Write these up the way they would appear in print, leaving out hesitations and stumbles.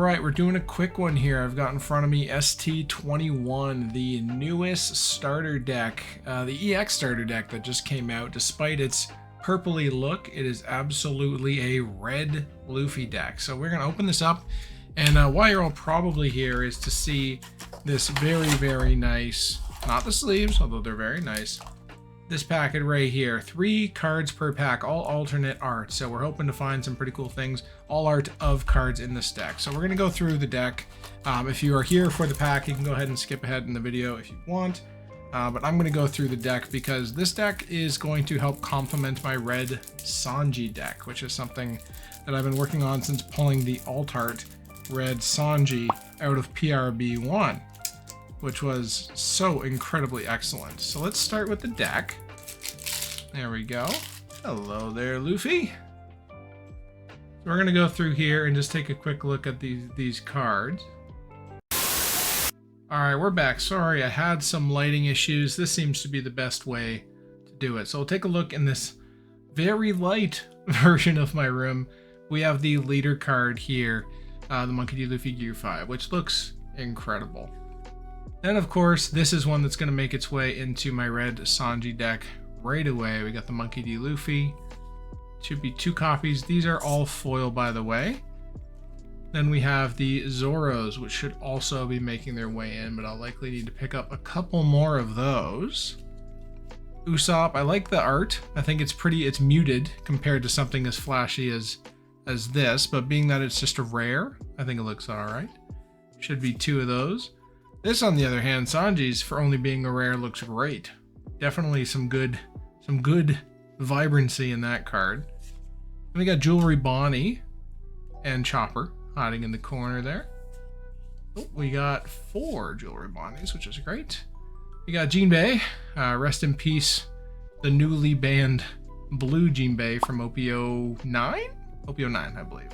Alright, we're doing a quick one here. I've got in front of me ST21, the newest starter deck, the EX starter deck that just came out. Despite its purpley look, it is absolutely a red Luffy deck. So we're going to open this up, and why you're all probably here is to see this very, very nice, not the sleeves, although they're very nice, this packet right here. 3 cards per pack, all alternate art. So we're hoping to find some pretty cool things, all art of cards in this deck. So we're going to go through the deck. If you are here for the pack, you can go ahead and skip ahead in the video if you want. But I'm going to go through the deck because this deck is going to help complement my red Sanji deck, which is something that I've been working on since pulling the alt art red Sanji out of PRB1, which was so incredibly excellent. So let's start with the deck. There we go. Hello there, Luffy. We're gonna go through here and just take a quick look at these cards. All right, we're back. Sorry, I had some lighting issues. This seems to be the best way to do it. So we'll take a look in this very light version of my room. We have the leader card here, the Monkey D. Luffy Gear 5, which looks incredible. Then, of course, this is one that's going to make its way into my red Sanji deck right away. We got the Monkey D. Luffy. Should be 2 copies. These are all foil, by the way. Then we have the Zoros, which should also be making their way in, but I'll likely need to pick up a couple more of those. Usopp, I like the art. I think it's muted compared to something as flashy as this, but being that it's just a rare, I think it looks all right. Should be 2 of those. This, on the other hand, Sanji's, for only being a rare, looks great. Definitely some good vibrancy in that card. And we got Jewelry Bonnie and Chopper hiding in the corner there. Oh, we got 4 Jewelry Bonnies, which is great. We got Jinbei, rest in peace, the newly banned blue Jinbei from OPO 9? OPO 9, I believe.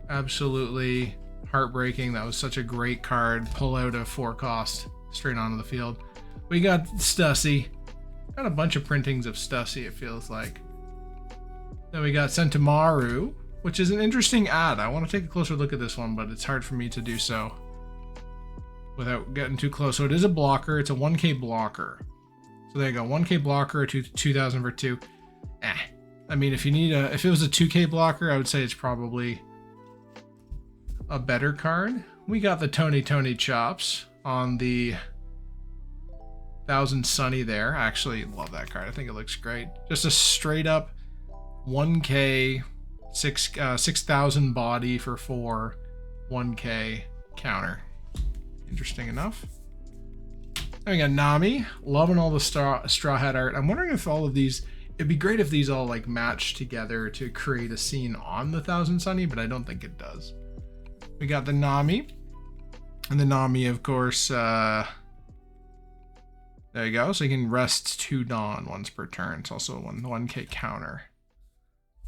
Absolutely heartbreaking. That was such a great card. Pull out a 4 cost straight onto the field. We got Stussy. Got a bunch of printings of Stussy, it feels like. Then we got Sentomaru, which is an interesting ad. I want to take a closer look at this one, but it's hard for me to do so without getting too close. So it is a blocker. It's a 1K blocker. So there you go. 1K blocker, 2,000 for 2. I mean, if it was a 2K blocker, I would say it's probably a better card. We got the Tony Chops on the 1000 Sunny there. I actually love that card. I think it looks great. Just a straight up 1K 6,000 body for 4 1K counter. Interesting enough. Then we got Nami. Loving all the straw hat art. I'm wondering if all of these, it'd be great if these all like match together to create a scene on the 1000 Sunny, but I don't think it does. We got the Nami. And the Nami, of course, there you go. So you can rest 2 Dawn once per turn. It's also a 1K counter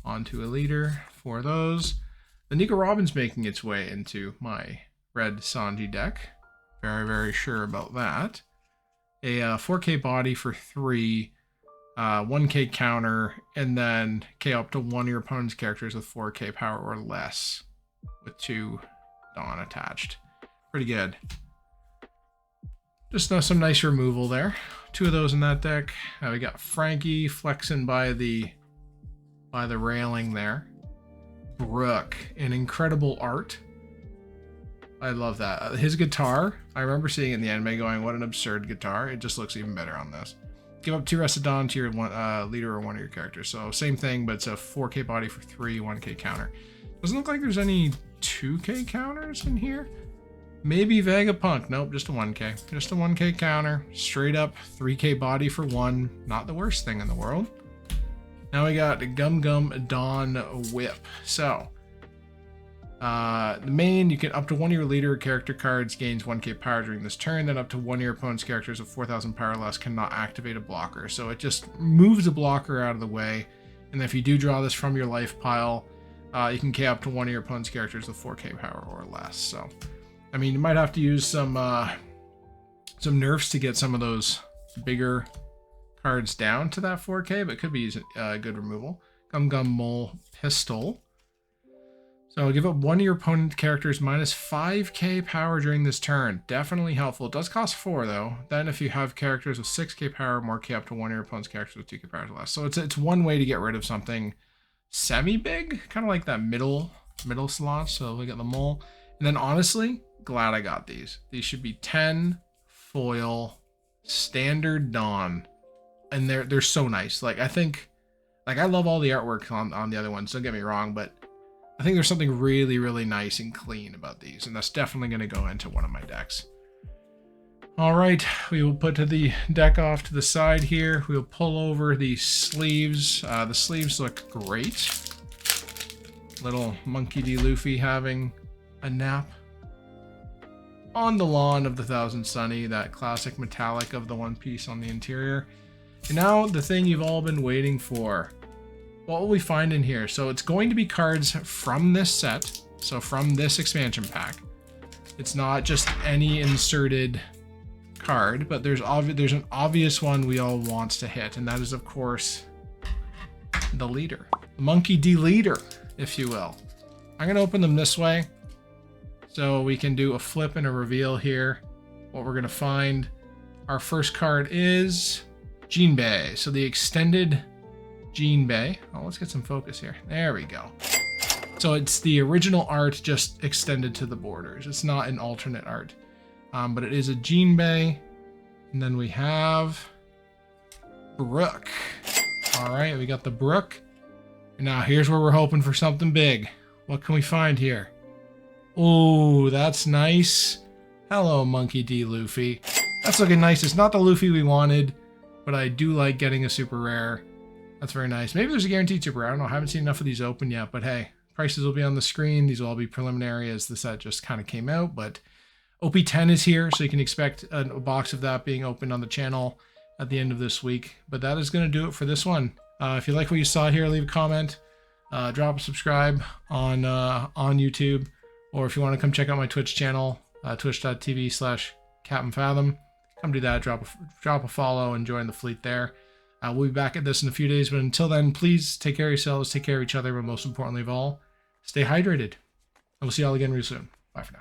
onto a leader for those. The Nico Robin's making its way into my red Sanji deck. Very, very sure about that. A 4K body for 3, 1K counter, and then KO up to 1 of your opponent's characters with 4K power or less with 2 Dawn attached. Pretty good. Just some nice removal there. 2 of those in that deck. We got Frankie flexing by the railing there. Brooke, an incredible art. I love that. His guitar, I remember seeing it in the anime going, what an absurd guitar. It just looks even better on this. Give up 2 Rested Dawn to your leader or 1 of your characters. So same thing, but it's a 4K body for 3, 1K counter. Doesn't look like there's any 2K counters in here. Maybe Vegapunk. Nope, just a 1K. Just a 1K counter. Straight up 3K body for 1. Not the worst thing in the world. Now we got Gum Gum Dawn Whip. So, the main, you can up to 1 of your leader character cards gains 1K power during this turn. Then up to 1 of your opponent's characters with 4,000 power or less cannot activate a blocker. So it just moves a blocker out of the way. And if you do draw this from your life pile, you can K up to 1 of your opponent's characters with 4K power or less. So, I mean, you might have to use some nerfs to get some of those bigger cards down to that 4K, but could be good removal. Gum Gum Mole Pistol. So give up one of your opponent characters minus 5k power during this turn. Definitely helpful. It does cost 4 though. Then if you have characters with 6k power or more, k up to one of your opponent's characters with 2k power or less. So it's one way to get rid of something semi-big, kind of like that middle slot. So we got the mole. And then honestly, glad I got these. These should be 10 foil standard Dawn. And they're so nice. Like I love all the artwork on the other ones, don't get me wrong, but I think there's something really, really nice and clean about these, and that's definitely going to go into one of my decks. All right, we will put the deck off to the side here. We will pull over the sleeves. The sleeves look great. Little Monkey D. Luffy having a nap on the lawn of the Thousand Sunny, that classic metallic of the One Piece on the interior. And now the thing you've all been waiting for. What will we find in here? So it's going to be cards from this set, so from this expansion pack. It's not just any inserted card, but there's an obvious one we all want to hit, and that is of course the leader, the Monkey D leader, if you will. I'm gonna open them this way so we can do a flip and a reveal here. What we're gonna find, our first card is Jinbei, so the extended Jinbei. Oh, let's get some focus here. There we go. So it's the original art just extended to the borders. It's not an alternate art, but it is a Jinbei. And then we have Brook. All right, we got the Brook. And now here's where we're hoping for something big. What can we find here? Oh, that's nice. Hello, Monkey D. Luffy. That's looking nice. It's not the Luffy we wanted, but I do like getting a super rare. That's very nice. Maybe there's a guaranteed super rare. I don't know. I haven't seen enough of these open yet, but hey, prices will be on the screen. These will all be preliminary as the set just kind of came out, but OP10 is here, so you can expect a box of that being opened on the channel at the end of this week. But that is going to do it for this one. If you like what you saw here, leave a comment, drop a subscribe on YouTube, or if you want to come check out my Twitch channel, twitch.tv/CaptainFathom, come do that, drop a follow and join the fleet there. We'll be back at this in a few days, but until then, please take care of yourselves, take care of each other, but most importantly of all, stay hydrated. And we'll see y'all again real soon. Bye for now.